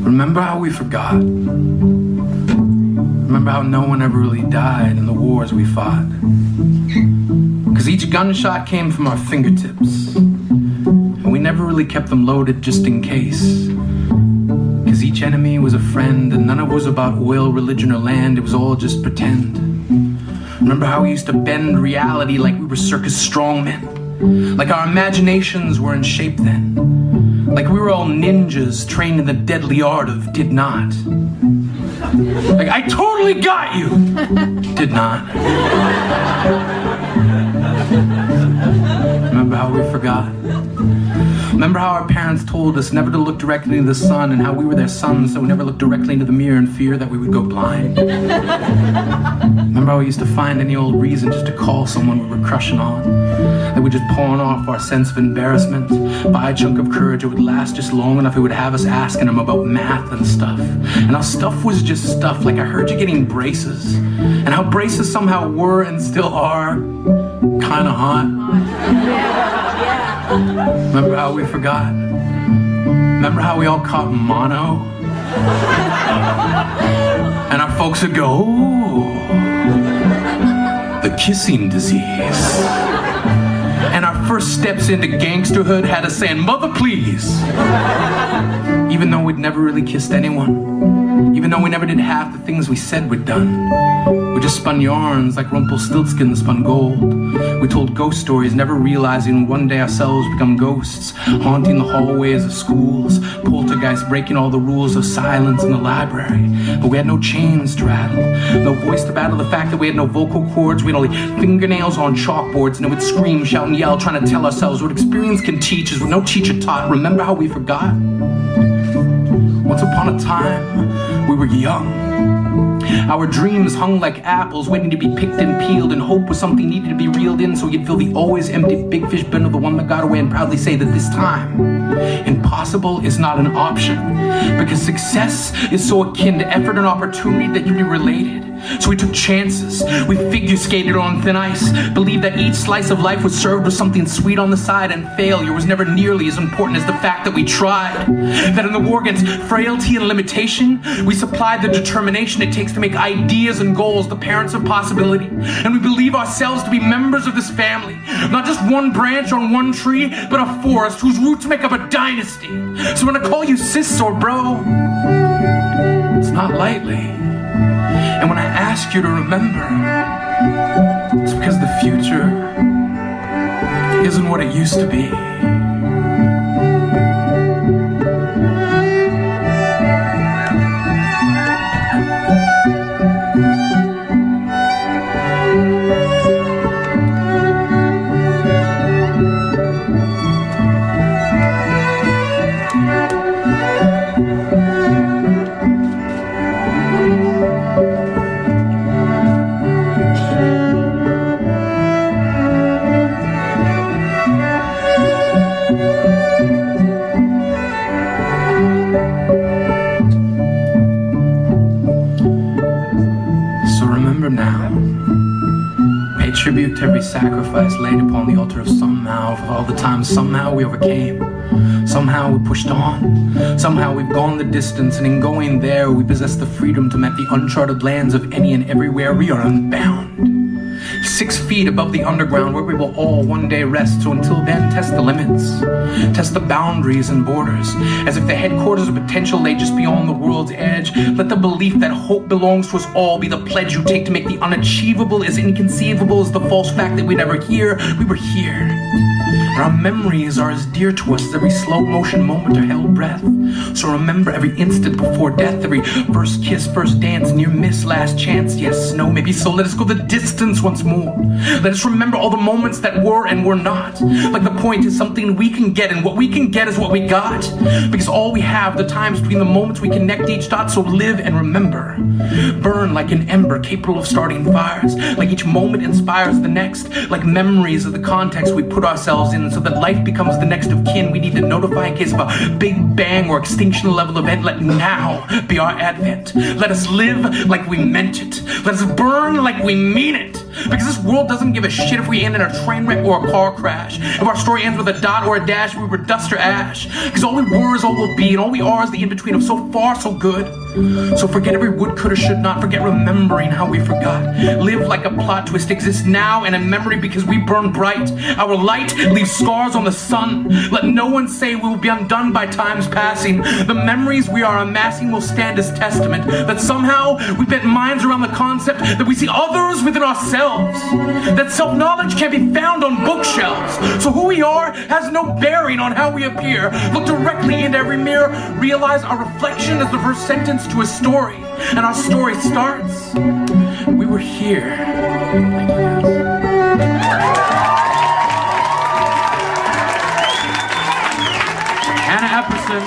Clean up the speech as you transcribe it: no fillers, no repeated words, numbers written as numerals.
Remember how we forgot? Remember how no one ever really died in the wars we fought? Because each gunshot came from our fingertips, and we never really kept them loaded just in case. Because each enemy was a friend, and none of it was about oil, religion, or land. It was all just pretend. Remember how we used to bend reality like we were circus strongmen? Like our imaginations were in shape then. Like we were all ninjas trained in the deadly art of did not. Like, I totally got you! Did not. Remember how we forgot? Remember how our parents told us never to look directly into the sun, and how we were their sons, so we never looked directly into the mirror in fear that we would go blind? Remember how we used to find any old reason just to call someone we were crushing on? That we just pawn off our sense of embarrassment, buy a chunk of courage that would last just long enough it would have us asking them about math and stuff. And how stuff was just stuff, like I heard you getting braces. And how braces somehow were and still are kinda hot. Remember how we forgot? Remember how we all caught mono? And our folks would go, "Oh, the kissing disease." And our first steps into gangsterhood had us saying, "Mother, please." Even though we'd never really kissed anyone. Even though we never did half the things we said we'd done. We just spun yarns like Rumpelstiltskin spun gold. We told ghost stories, never realizing one day ourselves become ghosts, haunting the hallways of schools, poltergeists breaking all the rules of silence in the library. But we had no chains to rattle, no voice to battle the fact that we had no vocal cords. We had only fingernails on chalkboards, and it would scream, shout, and yell, trying to tell ourselves what experience can teach us, what no teacher taught. Remember how we forgot? Once upon a time, we were young. Our dreams hung like apples, waiting to be picked and peeled, and hope was something needed to be reeled in, so you'd fill the always empty big fish bin of the one that got away and proudly say that this time, impossible is not an option, because success is so akin to effort and opportunity that you'd be related. So we took chances, we figure skated on thin ice, believed that each slice of life was served with something sweet on the side, and failure was never nearly as important as the fact that we tried. That in the war against frailty and limitation, we supplied the determination it takes to make ideas and goals the parents of possibility. And we believe ourselves to be members of this family, not just one branch on one tree, but a forest whose roots make up a dynasty. So when I call you sis or bro, it's not lightly. And when I ask you to remember, it's because the future isn't what it used to be. Tribute to every sacrifice laid upon the altar of somehow, for all the times somehow we overcame, somehow we pushed on, somehow we've gone the distance, and in going there we possess the freedom to map the uncharted lands of any and everywhere. We are unbound, 6 feet above the underground, where we will all one day rest. So until then, test the limits, test the boundaries and borders, as if the headquarters of potential lay just beyond the world's edge. Let the belief that hope belongs to us all be the pledge you take to make the unachievable as inconceivable as the false fact that we never hear. We were here. And our memories are as dear to us as every slow motion moment or held breath. So remember every instant before death, every first kiss, first dance, near miss, last chance. Yes, no, maybe so. Let us go the distance once more. Let us remember all the moments that were and were not. Like the point is something we can get, and what we can get is what we got. Because all we have, the times between the moments we connect each dot. So live and remember. Burn like an ember capable of starting fires. Like each moment inspires the next. Like memories of the context we put ourselves in, so that life becomes the next of kin we need to notify in case of a big bang or extinction level event. Let now be our advent. Let us live like we meant it. Let us burn like we mean it. Because this world doesn't give a shit if we end in a train wreck or a car crash. If our story ends with a dot or a dash, we were dust or ash. Because all we were is all we'll be, and all we are is the in-between of so far, so good. So forget every would, could, or should not. Forget remembering how we forgot. Live like a plot twist exists now and in memory because we burn bright. Our light leaves scars on the sun. Let no one say we will be undone by time's passing. The memories we are amassing will stand as testament that somehow we bent minds around the concept that we see others within ourselves. That self-knowledge can't be found on bookshelves. So who we are has no bearing on how we appear. Look directly into every mirror. Realize our reflection is the first sentence to a story, and our story starts. We were here. Thank you, guys. Hannah Eperson.